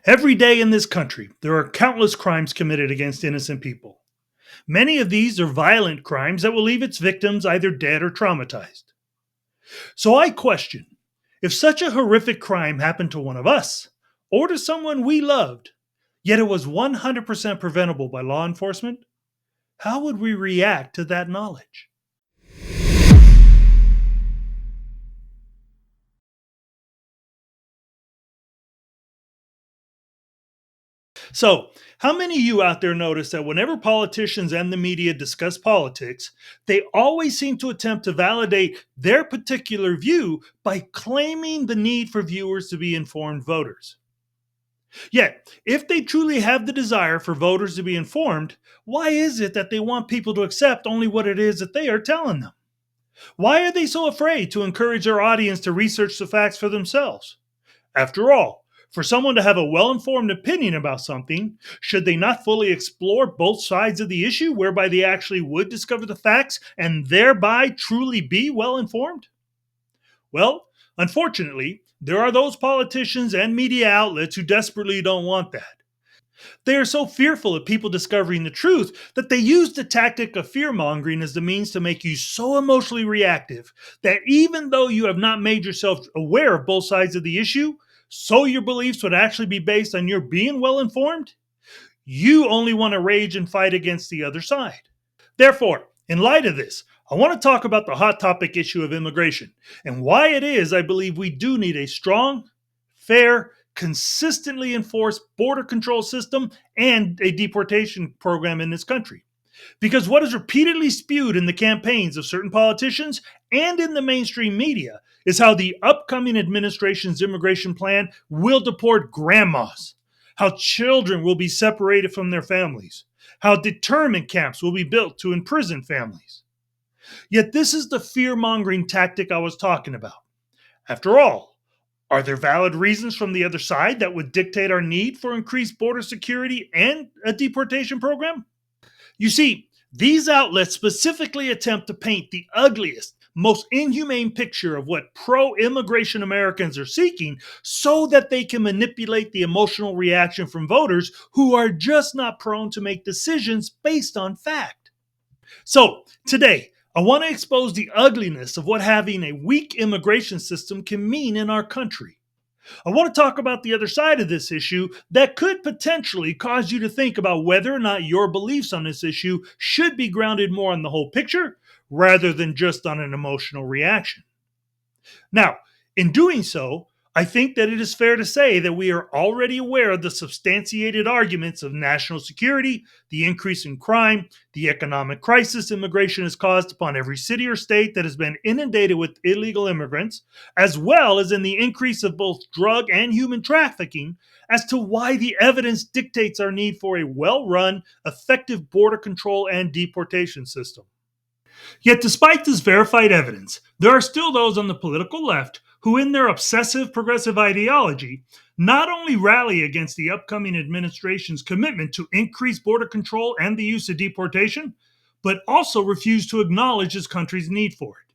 Every day in this country, there are countless crimes committed against innocent people. Many of these are violent crimes that will leave its victims either dead or traumatized. So I question, if such a horrific crime happened to one of us, or to someone we loved, yet it was 100% preventable by law enforcement, how would we react to that knowledge? So, how many of you out there notice that whenever politicians and the media discuss politics, they always seem to attempt to validate their particular view by claiming the need for viewers to be informed voters? Yet, if they truly have the desire for voters to be informed, why is it that they want people to accept only what it is that they are telling them? Why are they so afraid to encourage their audience to research the facts for themselves? After all, for someone to have a well informed opinion about something, should they not fully explore both sides of the issue, whereby they actually would discover the facts and thereby truly be well informed? Well, unfortunately, there are those politicians and media outlets who desperately don't want that. They are so fearful of people discovering the truth that they use the tactic of fear mongering as the means to make you so emotionally reactive that even though you have not made yourself aware of both sides of the issue, so your beliefs would actually be based on your being well informed, you only want to rage and fight against the other side. Therefore, in light of this, I want to talk about the hot topic issue of immigration and why it is I believe we do need a strong, fair, consistently enforced border control system and a deportation program in this country. Because what is repeatedly spewed in the campaigns of certain politicians and in the mainstream media is how the upcoming administration's immigration plan will deport grandmas, how children will be separated from their families, how deterrent camps will be built to imprison families. Yet, this is the fear mongering tactic I was talking about. After all, are there valid reasons from the other side that would dictate our need for increased border security and a deportation program? You see, these outlets specifically attempt to paint the ugliest, most inhumane picture of what pro immigration Americans are seeking so that they can manipulate the emotional reaction from voters who are just not prone to make decisions based on fact. So, today, I want to expose the ugliness of what having a weak immigration system can mean in our country. I want to talk about the other side of this issue that could potentially cause you to think about whether or not your beliefs on this issue should be grounded more on the whole picture rather than just on an emotional reaction. Now, in doing so, I think that it is fair to say that we are already aware of the substantiated arguments of national security, the increase in crime, the economic crisis immigration has caused upon every city or state that has been inundated with illegal immigrants, as well as in the increase of both drug and human trafficking, as to why the evidence dictates our need for a well run, effective border control and deportation system. Yet, despite this verified evidence, there are still those on the political left who, in their obsessive progressive ideology, not only rally against the upcoming administration's commitment to increase border control and the use of deportation, but also refuse to acknowledge his country's need for it.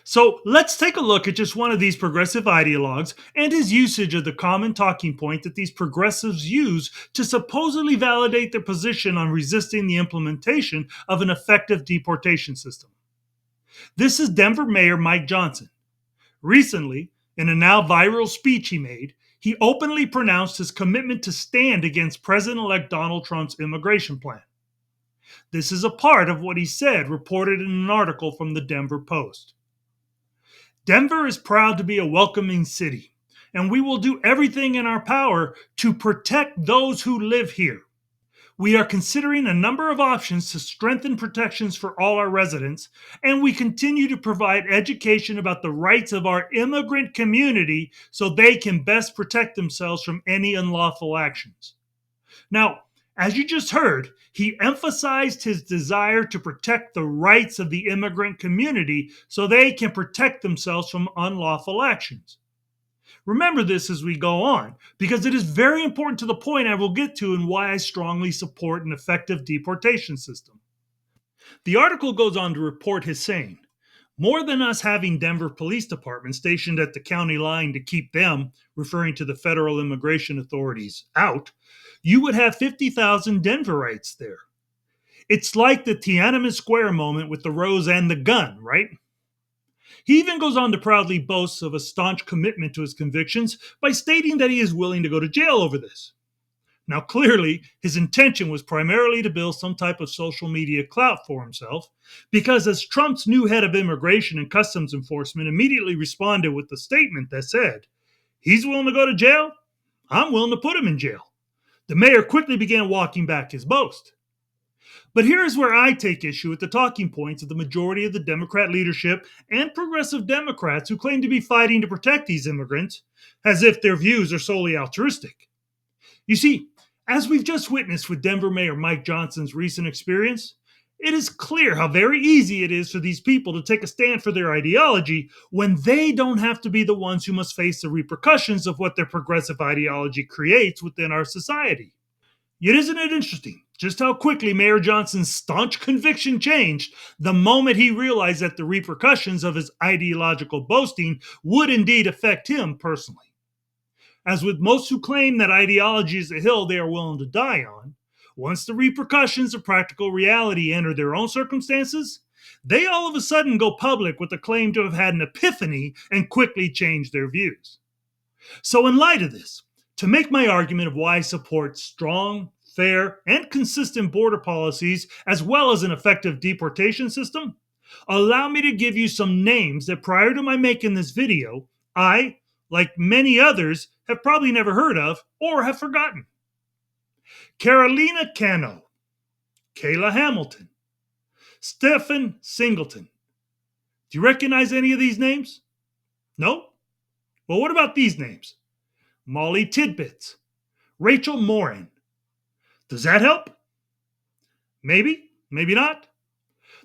So let's take a look at just one of these progressive ideologues and his usage of the common talking point that these progressives use to supposedly validate their position on resisting the implementation of an effective deportation system. This is Denver Mayor Mike Johnson. Recently, in a now viral speech he made, he openly pronounced his commitment to stand against President elect Donald Trump's immigration plan. This is a part of what he said, reported in an article from the Denver Post. Denver is proud to be a welcoming city, and we will do everything in our power to protect those who live here. We are considering a number of options to strengthen protections for all our residents, and we continue to provide education about the rights of our immigrant community so they can best protect themselves from any unlawful actions. Now, as you just heard, he emphasized his desire to protect the rights of the immigrant community so they can protect themselves from unlawful actions. Remember this as we go on, because it is very important to the point I will get to and why I strongly support an effective deportation system. The article goes on to report his saying, More than us having Denver Police Department stationed at the county line to keep them, referring to the federal immigration authorities, out, you would have 50,000 Denverites there. It's like the Tiananmen Square moment with the rose and the gun, right? He even goes on to proudly boast of a staunch commitment to his convictions by stating that he is willing to go to jail over this. Now, clearly, his intention was primarily to build some type of social media clout for himself, because as Trump's new head of immigration and customs enforcement immediately responded with a statement that said, "He's willing to go to jail, I'm willing to put him in jail," the mayor quickly began walking back his boast. But here is where I take issue with the talking points of the majority of the Democrat leadership and progressive Democrats who claim to be fighting to protect these immigrants, as if their views are solely altruistic. You see, as we've just witnessed with Denver Mayor Mike Johnson's recent experience, it is clear how very easy it is for these people to take a stand for their ideology when they don't have to be the ones who must face the repercussions of what their progressive ideology creates within our society. Yet, isn't it interesting just how quickly Mayor Johnson's staunch conviction changed the moment he realized that the repercussions of his ideological boasting would indeed affect him personally? As with most who claim that ideology is a hill they are willing to die on, once the repercussions of practical reality enter their own circumstances, they all of a sudden go public with the claim to have had an epiphany and quickly change their views. So, in light of this, to make my argument of why I support strong, fair, and consistent border policies as well as an effective deportation system, allow me to give you some names that prior to my making this video, I, like many others, have probably never heard of or have forgotten. Carolina Cano, Kayla Hamilton, Stephen Singleton. Do you recognize any of these names? No? Well, what about these names? Molly Tidbits, Rachel Morin. Does that help? Maybe, maybe not.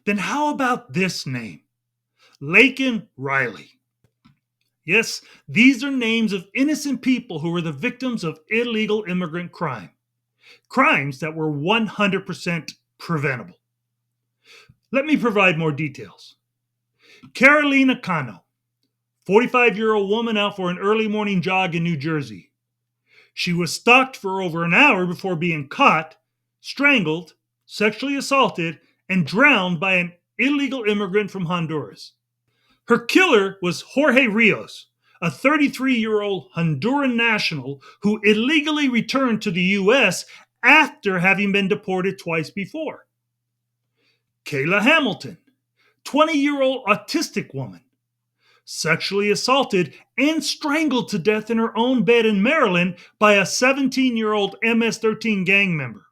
Then how about this name? Laken Riley. Yes, these are names of innocent people who were the victims of illegal immigrant crime. Crimes that were 100% preventable. Let me provide more details. Carolina Cano, 45-year-old woman out for an early morning jog in New Jersey. She was stalked for over an hour before being caught, strangled, sexually assaulted, and drowned by an illegal immigrant from Honduras. Her killer was Jorge Rios, a 33-year-old Honduran national who illegally returned to the U.S. after having been deported twice before. Kayla Hamilton, 20-year-old autistic woman, sexually assaulted and strangled to death in her own bed in Maryland by a 17-year-old MS-13 gang member.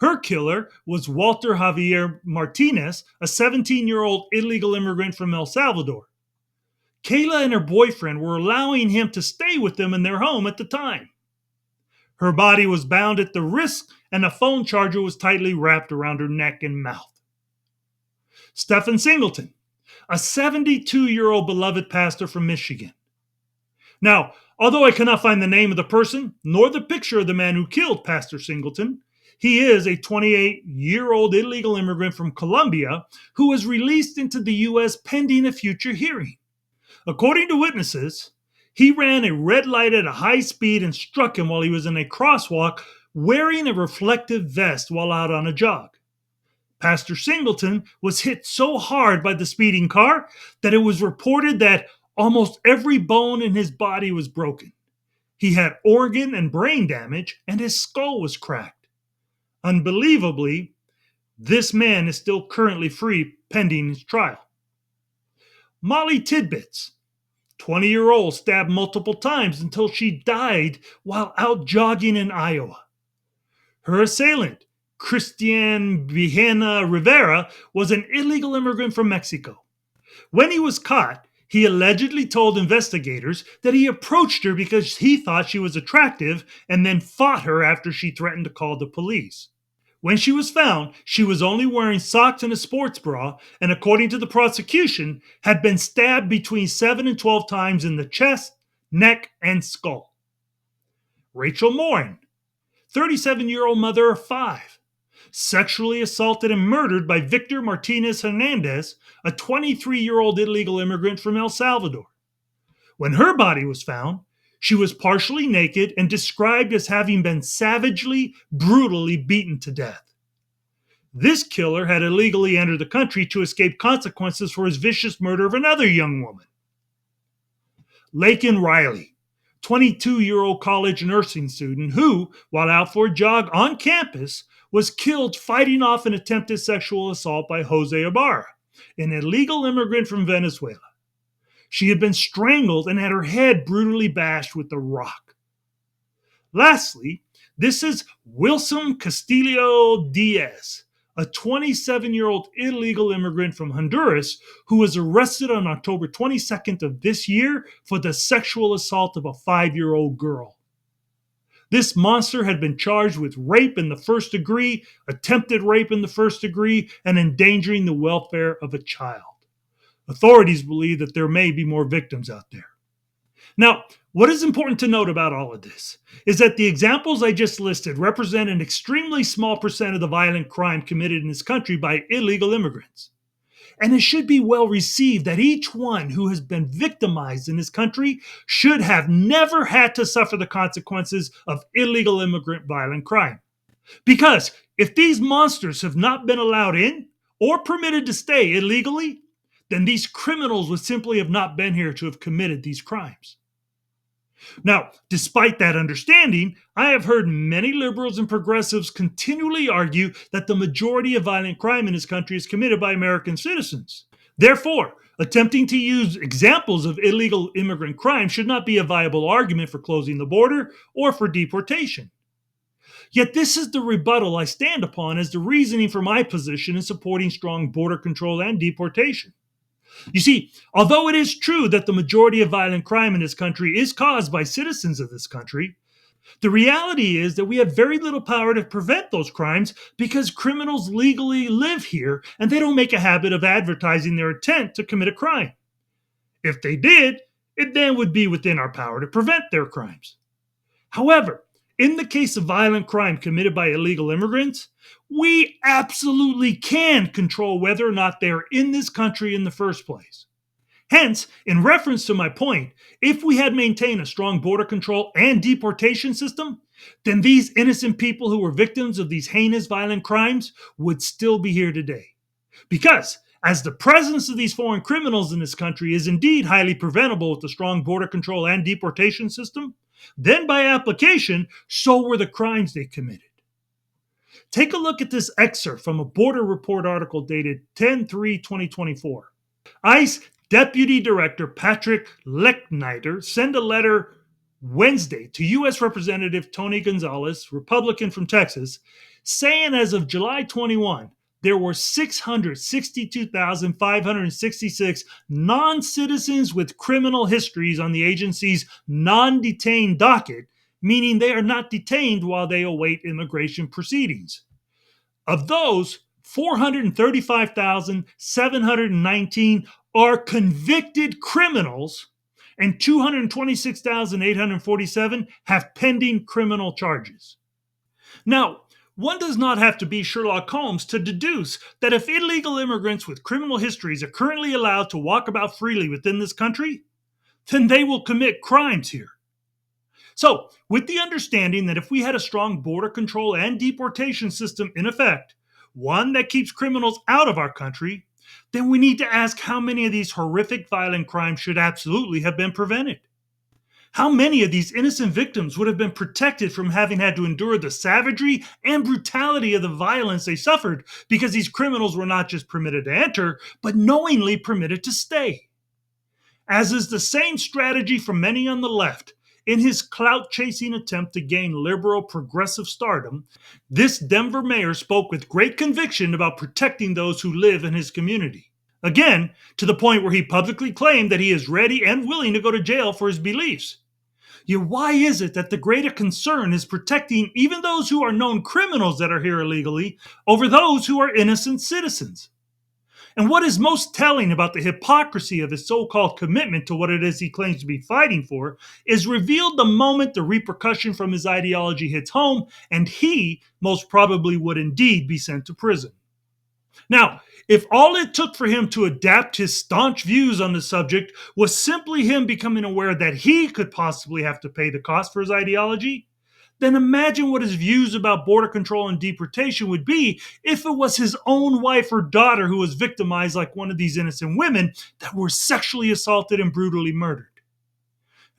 Her killer was Walter Javier Martinez, a 17-year-old illegal immigrant from El Salvador. Kayla and her boyfriend were allowing him to stay with them in their home at the time. Her body was bound at the wrist and a phone charger was tightly wrapped around her neck and mouth. Stephen Singleton, a 72-year-old beloved pastor from Michigan. Now, although I cannot find the name of the person nor the picture of the man who killed Pastor Singleton, he is a 28-year-old illegal immigrant from Colombia who was released into the U.S. pending a future hearing. According to witnesses, he ran a red light at a high speed and struck him while he was in a crosswalk wearing a reflective vest while out on a jog. Pastor Singleton was hit so hard by the speeding car that it was reported that almost every bone in his body was broken. He had organ and brain damage, and his skull was cracked. Unbelievably, this man is still currently free pending his trial. Molly Tidbits, 20-year-old, stabbed multiple times until she died while out jogging in Iowa. Her assailant, Christian Vijena Rivera, was an illegal immigrant from Mexico. When he was caught, he allegedly told investigators that he approached her because he thought she was attractive and then fought her after she threatened to call the police. When she was found, she was only wearing socks and a sports bra, and according to the prosecution, had been stabbed between 7 and 12 times in the chest, neck, and skull. Rachel Morin, 37-year-old mother of 5. sexually assaulted and murdered by Victor Martinez Hernandez, a 23-year-old illegal immigrant from El Salvador. When her body was found, she was partially naked and described as having been savagely, brutally beaten to death. This killer had illegally entered the country to escape consequences for his vicious murder of another young woman. Laken Riley, 22-year-old college nursing student who, while out for a jog on campus, was killed fighting off an attempted sexual assault by Jose Ibarra, an illegal immigrant from Venezuela. She had been strangled and had her head brutally bashed with a rock. Lastly, this is Wilson Castillo Diaz, a 27-year-old illegal immigrant from Honduras who was arrested on October 22nd of this year for the sexual assault of a 5-year-old girl. This monster had been charged with rape in the first degree, attempted rape in the first degree, and endangering the welfare of a child. Authorities believe that there may be more victims out there. Now, what is important to note about all of this is that the examples I just listed represent an extremely small percent of the violent crime committed in this country by illegal immigrants. And it should be well received that each one who has been victimized in this country should have never had to suffer the consequences of illegal immigrant violent crime. Because if these monsters have not been allowed in or permitted to stay illegally, then these criminals would simply have not been here to have committed these crimes. Now, despite that understanding, I have heard many liberals and progressives continually argue that the majority of violent crime in this country is committed by American citizens. Therefore, attempting to use examples of illegal immigrant crime should not be a viable argument for closing the border or for deportation. Yet this is the rebuttal I stand upon as the reasoning for my position in supporting strong border control and deportation. You see, although it is true that the majority of violent crime in this country is caused by citizens of this country, the reality is that we have very little power to prevent those crimes because criminals legally live here and they don't make a habit of advertising their intent to commit a crime. If they did, it then would be within our power to prevent their crimes. However, in the case of violent crime committed by illegal immigrants, we absolutely can control whether or not they're in this country in the first place. Hence, in reference to my point, if we had maintained a strong border control and deportation system, then these innocent people who were victims of these heinous violent crimes would still be here today. Because, as the presence of these foreign criminals in this country is indeed highly preventable with a strong border control and deportation system, then by application, so were the crimes they committed. Take a look at this excerpt from a Border Report article dated 10/3/2024. ICE Deputy Director Patrick Lechnider sent a letter Wednesday to U.S. Representative Tony Gonzalez, Republican from Texas, saying as of July 21, there were 662,566 non-citizens with criminal histories on the agency's non-detained docket, meaning they are not detained while they await immigration proceedings. Of those, 435,719 are convicted criminals, and 226,847 have pending criminal charges. Now, one does not have to be Sherlock Holmes to deduce that if illegal immigrants with criminal histories are currently allowed to walk about freely within this country, then they will commit crimes here. So, with the understanding that if we had a strong border control and deportation system in effect, one that keeps criminals out of our country, then we need to ask how many of these horrific violent crimes should absolutely have been prevented. How many of these innocent victims would have been protected from having had to endure the savagery and brutality of the violence they suffered because these criminals were not just permitted to enter, but knowingly permitted to stay? As is the same strategy for many on the left, in his clout-chasing attempt to gain liberal progressive stardom, this Denver mayor spoke with great conviction about protecting those who live in his community. Again, to the point where he publicly claimed that he is ready and willing to go to jail for his beliefs. Yet why is it that the greater concern is protecting even those who are known criminals that are here illegally over those who are innocent citizens? And what is most telling about the hypocrisy of his so called commitment to what it is he claims to be fighting for is revealed the moment the repercussion from his ideology hits home, and he most probably would indeed be sent to prison. Now, if all it took for him to adapt his staunch views on the subject was simply him becoming aware that he could possibly have to pay the cost for his ideology, then imagine what his views about border control and deportation would be if it was his own wife or daughter who was victimized like one of these innocent women that were sexually assaulted and brutally murdered.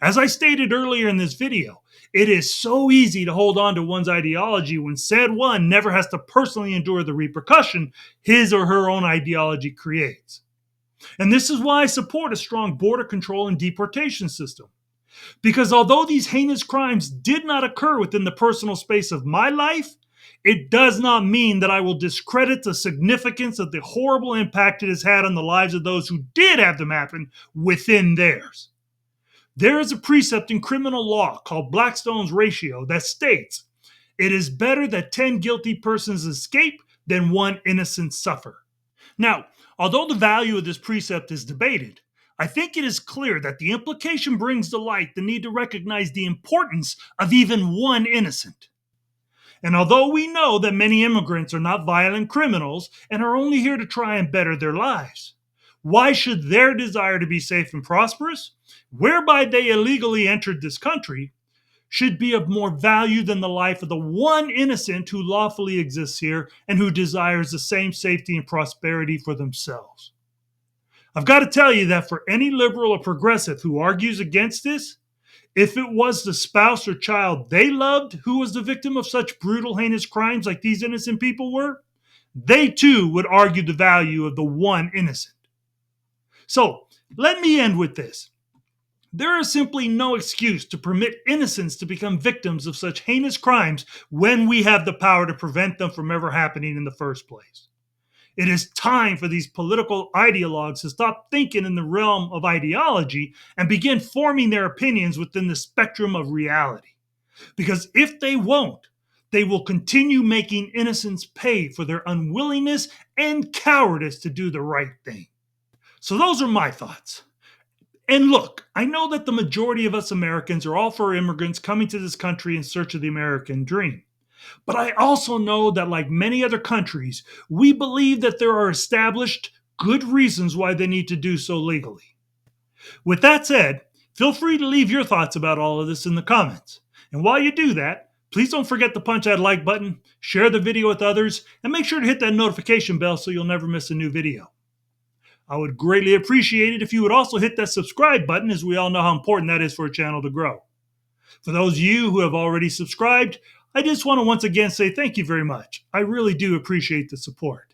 As I stated earlier in this video, it is so easy to hold on to one's ideology when said one never has to personally endure the repercussion his or her own ideology creates. And this is why I support a strong border control and deportation system. Because although these heinous crimes did not occur within the personal space of my life, it does not mean that I will discredit the significance of the horrible impact it has had on the lives of those who did have them happen within theirs. There is a precept in criminal law called Blackstone's ratio that states, "It is better that 10 guilty persons escape than one innocent suffer." Now, although the value of this precept is debated, I think it is clear that the implication brings to light the need to recognize the importance of even one innocent. And although we know that many immigrants are not violent criminals and are only here to try and better their lives, why should their desire to be safe and prosperous, whereby they illegally entered this country, should be of more value than the life of the one innocent who lawfully exists here and who desires the same safety and prosperity for themselves? I've got to tell you that for any liberal or progressive who argues against this, if it was the spouse or child they loved who was the victim of such brutal, heinous crimes like these innocent people were, they too would argue the value of the one innocent. So, let me end with this. There is simply no excuse to permit innocents to become victims of such heinous crimes when we have the power to prevent them from ever happening in the first place. It is time for these political ideologues to stop thinking in the realm of ideology and begin forming their opinions within the spectrum of reality. Because if they won't, they will continue making innocents pay for their unwillingness and cowardice to do the right thing. So those are my thoughts. And look, I know that the majority of us Americans are all for immigrants coming to this country in search of the American dream. But I also know that, like many other countries, we believe that there are established good reasons why they need to do so legally. With that said, feel free to leave your thoughts about all of this in the comments. And while you do that, please don't forget to punch that like button, share the video with others, and make sure to hit that notification bell so you'll never miss a new video. I would greatly appreciate it if you would also hit that subscribe button, as we all know how important that is for a channel to grow. For those of you who have already subscribed, I just want to once again say thank you very much. I really do appreciate the support.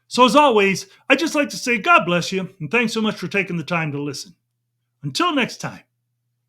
So as always, I'd just like to say God bless you, and thanks so much for taking the time to listen. Until next time.